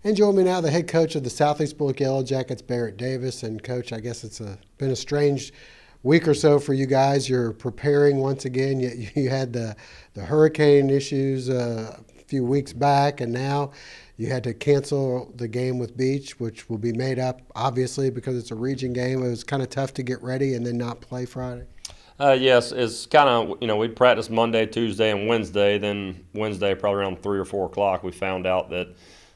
And joining me now, the head coach of the Southeast Bulloch Yellow Jackets, Barrett Davis. And Coach, I guess it's been a strange week or so for you guys. You're preparing once again. You had the hurricane issues a few weeks back, and now you had to cancel the game with Beach, which will be made up, obviously, because it's a region game. It was kind of tough to get ready and then not play Friday. Yes, it's kind of, we'd practice Monday, Tuesday, and Wednesday. Then Wednesday, probably around 3 or 4 o'clock, we found out that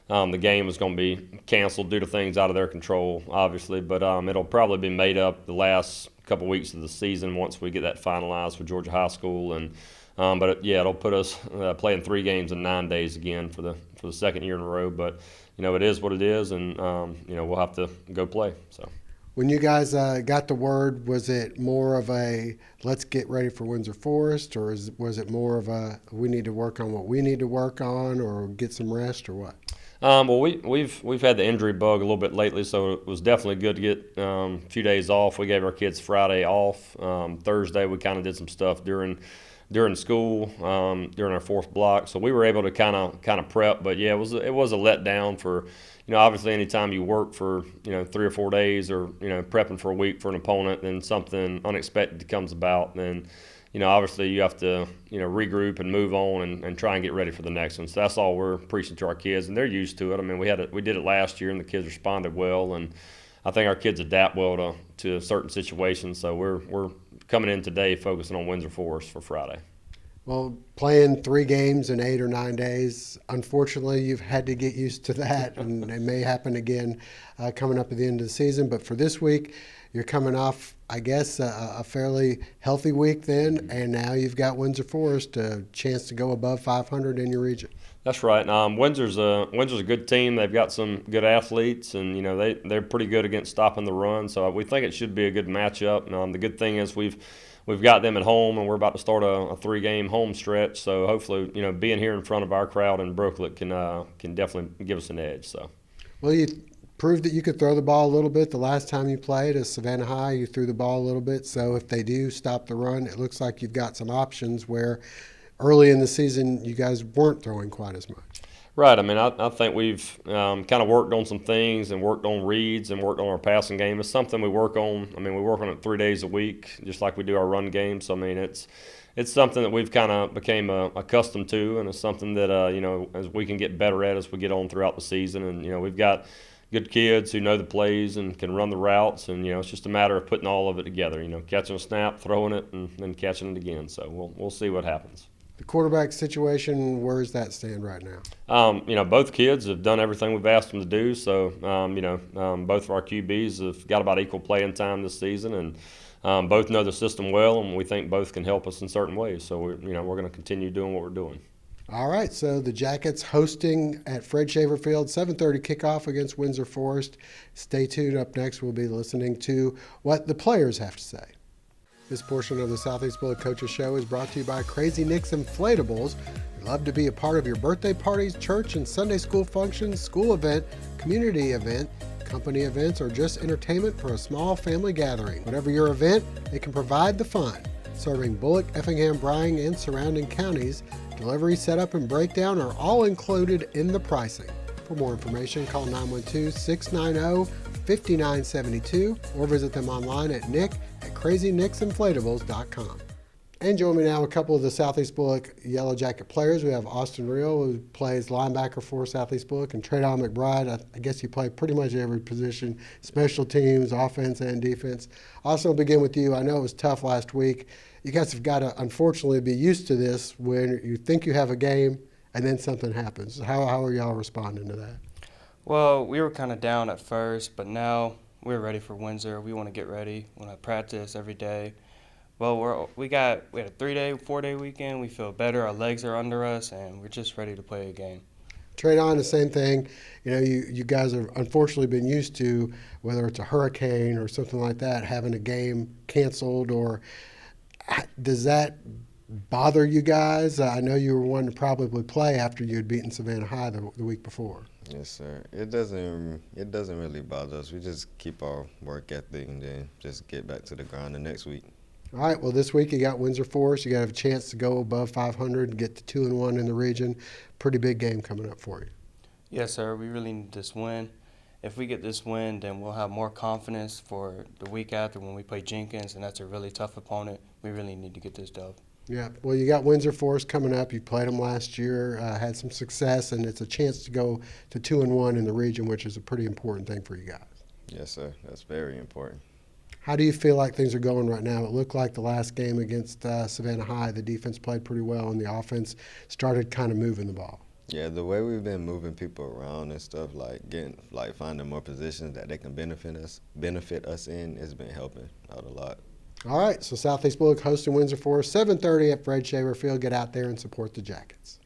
the game was going to be canceled due to things out of their control, obviously. But it'll probably be made up the last couple weeks of the season once we get that finalized for Georgia High School. And it'll put us playing 3 games in 9 days again for the second year in a row. But it is what it is, and we'll have to go play. So. When you guys got the word, was it more of a let's get ready for Windsor Forest, or was it more of a we need to work on what we need to work on, or get some rest, or what? Well, we've had the injury bug a little bit lately, so it was definitely good to get a few days off. We gave our kids Friday off. Thursday we kind of did some stuff during school during our 4th block, so we were able to kind of prep. But yeah, it was a letdown for. Obviously, anytime you work for 3 or 4 days, or prepping for a week for an opponent, then something unexpected comes about, then obviously you have to regroup and move on and try and get ready for the next one. So that's all we're preaching to our kids, and they're used to it. I mean, we did it last year, and the kids responded well, and I think our kids adapt well to certain situations. So we're coming in today focusing on Windsor Forest for Friday. Well, playing 3 games in 8 or 9 days, unfortunately, you've had to get used to that, and it may happen again coming up at the end of the season. But for this week, you're coming off, I guess, a fairly healthy week then, and now you've got Windsor Forest, a chance to go above 500 in your region. That's right. Windsor's a good team. They've got some good athletes, and they're pretty good against stopping the run. So we think it should be a good matchup. The good thing is we've got them at home, and we're about to start a 3-game home stretch. So hopefully, being here in front of our crowd in Brooklyn can definitely give us an edge. So. Well, you proved that you could throw the ball a little bit. The last time you played at Savannah High, you threw the ball a little bit. So if they do stop the run, it looks like you've got some options where early in the season you guys weren't throwing quite as much. Right. I mean, I think we've kind of worked on some things and worked on reads and worked on our passing game. It's something we work on. I mean, we work on it 3 days a week, just like we do our run game. So, I mean, it's something that we've kind of became accustomed to, and it's something that, as we can get better at as we get on throughout the season. And, we've got good kids who know the plays and can run the routes, and, it's just a matter of putting all of it together, catching a snap, throwing it, and then catching it again. So we'll see what happens. The quarterback situation, where does that stand right now? Both kids have done everything we've asked them to do. So, both of our QBs have got about equal playing time this season, and both know the system well, and we think both can help us in certain ways. So, we're going to continue doing what we're doing. All right, so the Jackets hosting at Fred Shaver Field, 7:30 kickoff against Windsor Forest. Stay tuned. Up next, we'll be listening to what the players have to say. This portion of the Southeast Bulloch Coaches Show is brought to you by Crazy Nick's Inflatables. We'd love to be a part of your birthday parties, church and Sunday school functions, school event, community event, company events, or just entertainment for a small family gathering. Whatever your event, they can provide the fun. Serving Bulloch, Effingham, Bryan, and surrounding counties, delivery, setup, and breakdown are all included in the pricing. For more information, call 912-690-5972 or visit them online at crazynicksinflatables.com. And join me now, a couple of the Southeast Bulloch Yellow Jacket players. We have Austin Reel, who plays linebacker for Southeast Bulloch, and Traydon McBride. I guess you play pretty much every position, special teams, offense, and defense. Also, I'll begin with you. I know it was tough last week. You guys have got to, unfortunately, be used to this when you think you have a game and then something happens. How are y'all responding to that? Well, we were kind of down at first, but now we're ready for Windsor. We want to get ready. We want to practice every day. Well, we had a 3-day, 4-day weekend. We feel better. Our legs are under us, and we're just ready to play a game. Traydon, the same thing. You guys have unfortunately been used to, whether it's a hurricane or something like that, having a game canceled. Or does that bother you guys? I know you were wanting to probably play after you had beaten Savannah High the week before. Yes, sir. It doesn't really bother us. We just keep our work ethic and then just get back to the grind the next week. All right, well, this week you got Windsor Forest. You got to have a chance to go above 500 and get to 2-1 in the region. Pretty big game coming up for you. Yes, sir. We really need this win. If we get this win, then we'll have more confidence for the week after when we play Jenkins, and that's a really tough opponent. We really need to get this dub. Yeah, well, you got Windsor Forest coming up. You played them last year, had some success, and it's a chance to go to 2-1 in the region, which is a pretty important thing for you guys. Yes, sir. That's very important. How do you feel like things are going right now? It looked like the last game against Savannah High, the defense played pretty well, and the offense started kind of moving the ball. Yeah, the way we've been moving people around and stuff, finding more positions that they can benefit us in, has been helping out a lot. All right, so Southeast Bulloch hosting Windsor Forest, 7:30 at Fred Shaver Field. Get out there and support the Jackets.